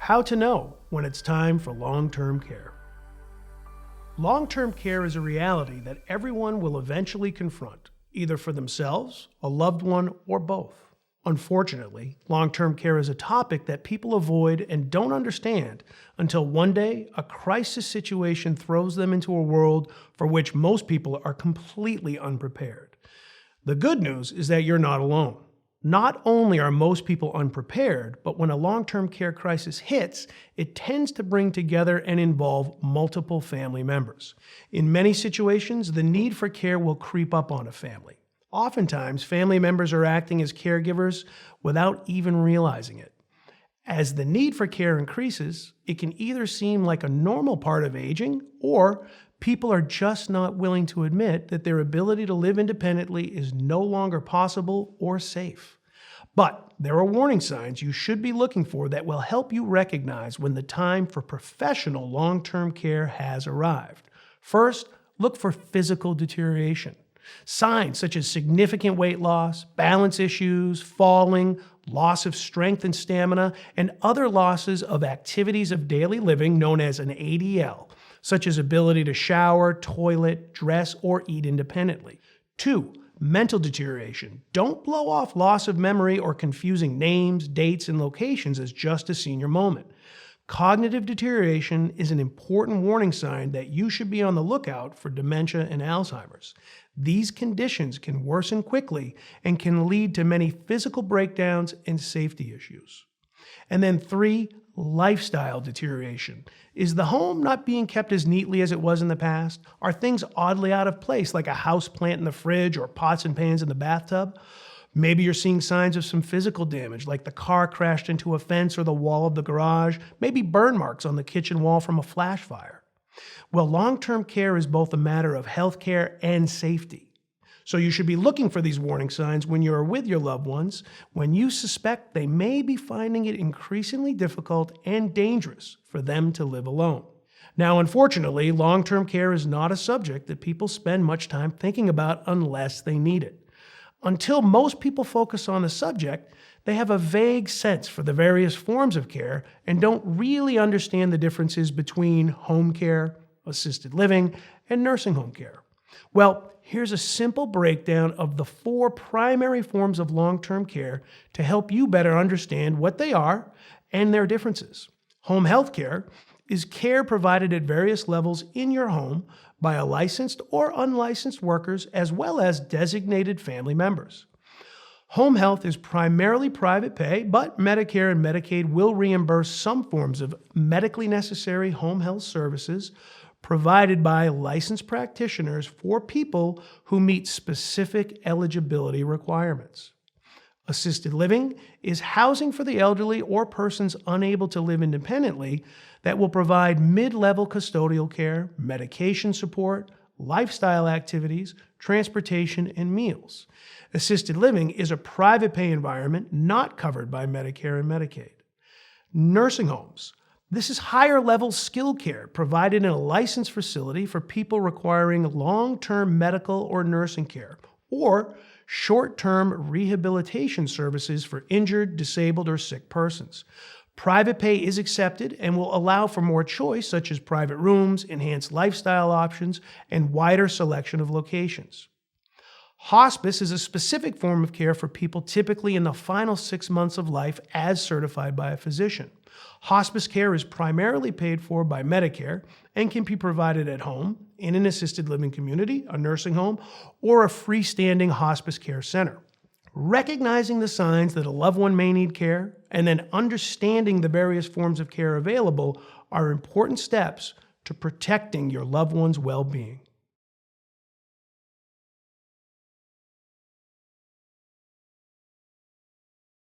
How to know when it's time for long-term care. Long-term care is a reality that everyone will eventually confront, either for themselves, a loved one, or both. Unfortunately, long-term care is a topic that people avoid and don't understand until one day a crisis situation throws them into a world for which most people are completely unprepared. The good news is that you're not alone. Not only are most people unprepared, but when a long-term care crisis hits, it tends to bring together and involve multiple family members. In many situations, the need for care will creep up on a family. Oftentimes, family members are acting as caregivers without even realizing it. As the need for care increases, it can either seem like a normal part of aging, or people are just not willing to admit that their ability to live independently is no longer possible or safe. But there are warning signs you should be looking for that will help you recognize when the time for professional long-term care has arrived. First, look for physical deterioration. Signs such as significant weight loss, balance issues, falling, loss of strength and stamina, and other losses of activities of daily living known as an ADL, such as ability to shower, toilet, dress, or eat independently. 2. Mental deterioration. Don't blow off loss of memory or confusing names, dates, and locations as just a senior moment. Cognitive deterioration is an important warning sign that you should be on the lookout for dementia and Alzheimer's. These conditions can worsen quickly and can lead to many physical breakdowns and safety issues. And then 3, lifestyle deterioration. Is the home not being kept as neatly as it was in the past? Are things oddly out of place, like a house plant in the fridge or pots and pans in the bathtub? Maybe you're seeing signs of some physical damage, like the car crashed into a fence or the wall of the garage, maybe burn marks on the kitchen wall from a flash fire. Well, long-term care is both a matter of health care and safety. So you should be looking for these warning signs when you are with your loved ones, when you suspect they may be finding it increasingly difficult and dangerous for them to live alone. Now, unfortunately, long-term care is not a subject that people spend much time thinking about unless they need it. Until most people focus on the subject, they have a vague sense for the various forms of care and don't really understand the differences between home care, assisted living, and nursing home care. Well, here's a simple breakdown of the 4 primary forms of long-term care to help you better understand what they are and their differences. Home health care is care provided at various levels in your home by a licensed or unlicensed workers as well as designated family members. Home health is primarily private pay, but Medicare and Medicaid will reimburse some forms of medically necessary home health services provided by licensed practitioners for people who meet specific eligibility requirements. Assisted living is housing for the elderly or persons unable to live independently that will provide mid-level custodial care, medication support, lifestyle activities, transportation, and meals. Assisted living is a private pay environment not covered by Medicare and Medicaid. Nursing homes. This is higher-level skilled care provided in a licensed facility for people requiring long-term medical or nursing care, or short-term rehabilitation services for injured, disabled, or sick persons. Private pay is accepted and will allow for more choice, such as private rooms, enhanced lifestyle options, and wider selection of locations. Hospice is a specific form of care for people typically in the final 6 months of life as certified by a physician. Hospice care is primarily paid for by Medicare and can be provided at home, in an assisted living community, a nursing home, or a freestanding hospice care center. Recognizing the signs that a loved one may need care and then understanding the various forms of care available are important steps to protecting your loved one's well-being.